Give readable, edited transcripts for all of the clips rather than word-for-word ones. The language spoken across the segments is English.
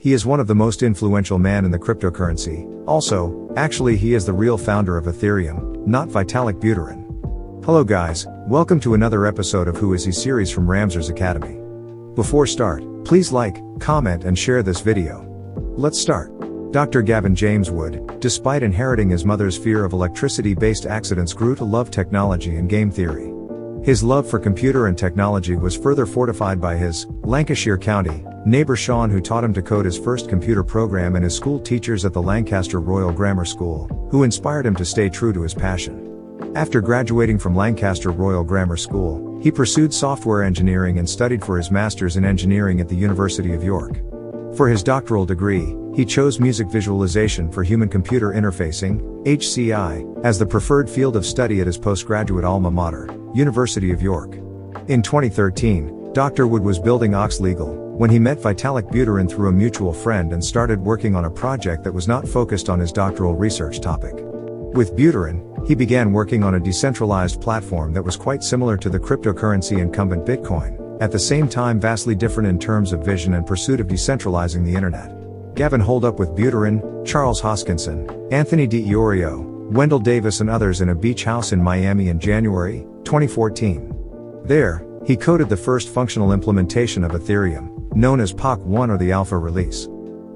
He is one of the most influential men in the cryptocurrency. Also, actually he is the real founder of Ethereum, not Vitalik Buterin. Hello guys, welcome to another episode of Who Is He series from Ramsers Academy. Before start, please like, comment and share this video. Let's start. Dr. Gavin James Wood, despite inheriting his mother's fear of electricity-based accidents, grew to love technology and game theory. His love for computer and technology was further fortified by his Lancashire County neighbor Sean, who taught him to code his first computer program, and his school teachers at the Lancaster Royal Grammar School, who inspired him to stay true to his passion. After graduating from Lancaster Royal Grammar School, he pursued software engineering and studied for his master's in engineering at the University of York. For his doctoral degree, he chose music visualization for human-computer interfacing, HCI, as the preferred field of study at his postgraduate alma mater, University of York. In 2013, Dr. Wood was building Ox Legal when he met Vitalik Buterin through a mutual friend and started working on a project that was not focused on his doctoral research topic. With Buterin, he began working on a decentralized platform that was quite similar to the cryptocurrency incumbent Bitcoin, at the same time vastly different in terms of vision and pursuit of decentralizing the internet. Gavin holed up with Buterin, Charles Hoskinson, Anthony D'Iorio, Wendell Davis and others in a beach house in Miami in January 2014. There, he coded the first functional implementation of Ethereum, known as POC1 or the Alpha release.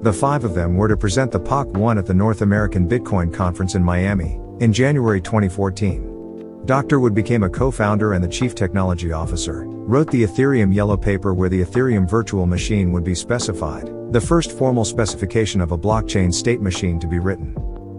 The five of them were to present the POC1 at the North American Bitcoin Conference in Miami, in January 2014. Dr. Wood became a co-founder and the chief technology officer, wrote the Ethereum yellow paper where the Ethereum virtual machine would be specified, the first formal specification of a blockchain state machine to be written.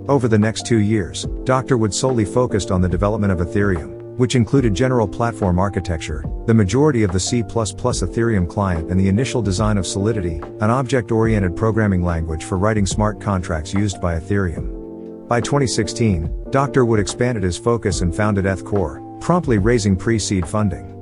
Over the next 2 years, Dr. Wood solely focused on the development of Ethereum, which included general platform architecture, the majority of the C++ Ethereum client and the initial design of Solidity, an object-oriented programming language for writing smart contracts used by Ethereum. By 2016, Dr. Wood expanded his focus and founded ETHCore, promptly raising pre-seed funding.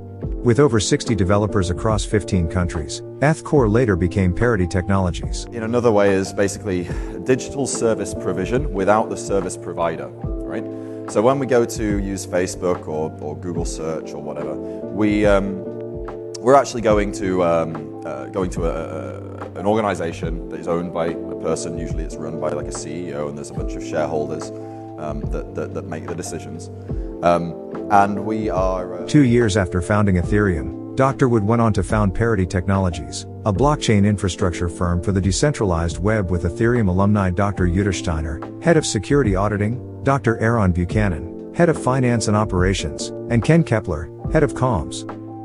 With over 60 developers across 15 countries, ETHCore later became Parity Technologies. In another way is basically digital service provision without the service provider, right? So when we go to use Facebook or Google search or whatever, we're actually going to an organization that is owned by a person. Usually it's run by like a CEO, and there's a bunch of shareholders that make the decisions. And we are 2 years after founding Ethereum, Dr. Wood went on to found Parity Technologies, a blockchain infrastructure firm for the decentralized web, with Ethereum alumni Dr. Yuta Steiner, head of security auditing, Dr. Aaron Buchanan, head of finance and operations, and Ken Kepler, head of comms.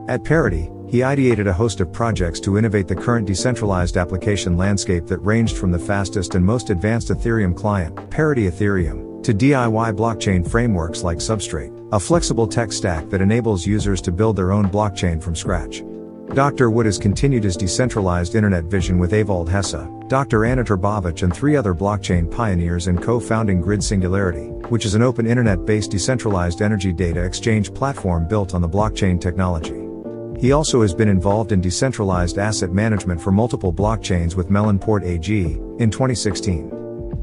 At Parity, he ideated a host of projects to innovate the current decentralized application landscape that ranged from the fastest and most advanced Ethereum client, Parity Ethereum, to DIY blockchain frameworks like Substrate, a flexible tech stack that enables users to build their own blockchain from scratch. Dr. Wood has continued his decentralized internet vision with Evald Hesse, Dr. Anitar Babic and 3 other blockchain pioneers in co-founding Grid Singularity, which is an open internet-based decentralized energy data exchange platform built on the blockchain technology. He also has been involved in decentralized asset management for multiple blockchains with Melonport AG, in 2016.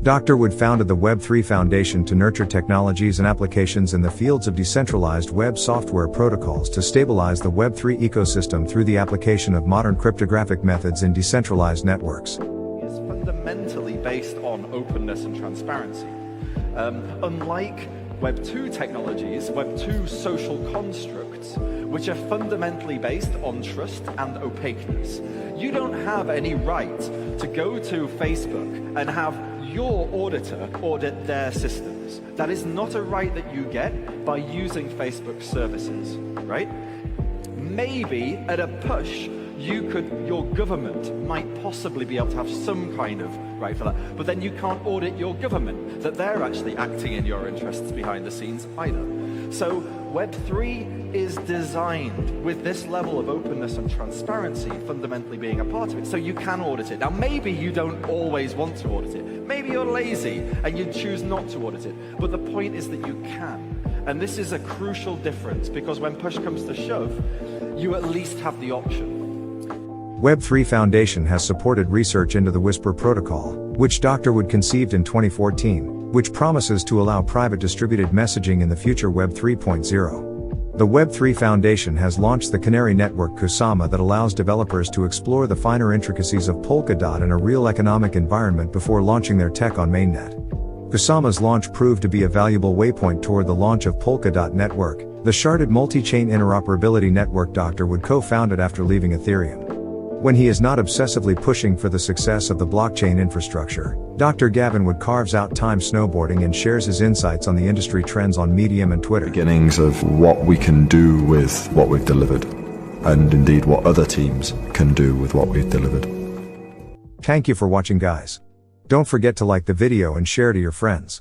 Dr. Wood founded the Web3 Foundation to nurture technologies and applications in the fields of decentralized web software protocols to stabilize the Web3 ecosystem through the application of modern cryptographic methods in decentralized networks. It's fundamentally based on openness and transparency. Unlike Web 2 technologies, Web 2 social constructs, which are fundamentally based on trust and opaqueness. You don't have any right to go to Facebook and have your auditor audit their systems. That is not a right that you get by using Facebook services, right? Maybe at a push, your government might possibly be able to have some kind of right for that, but then you can't audit your government, that they're actually acting in your interests behind the scenes either. So Web3 is designed with this level of openness and transparency fundamentally being a part of it, so you can audit it. Now maybe you don't always want to audit it, maybe you're lazy and you choose not to audit it, but the point is that you can. And this is a crucial difference, because when push comes to shove, you at least have the option. Web3 Foundation has supported research into the Whisper protocol, which Dr. Wood conceived in 2014, which promises to allow private distributed messaging in the future Web 3.0. The Web3 Foundation has launched the Canary network Kusama that allows developers to explore the finer intricacies of Polkadot in a real economic environment before launching their tech on mainnet. Kusama's launch proved to be a valuable waypoint toward the launch of Polkadot Network, the sharded multi-chain interoperability network Dr. Wood co-founded after leaving Ethereum. When he is not obsessively pushing for the success of the blockchain infrastructure, Dr. Gavin Wood carves out time snowboarding and shares his insights on the industry trends on Medium and Twitter. Beginnings of what we can do with what we've delivered, and indeed what other teams can do with what we've delivered. Thank you for watching, guys. Don't forget to like the video and share to your friends.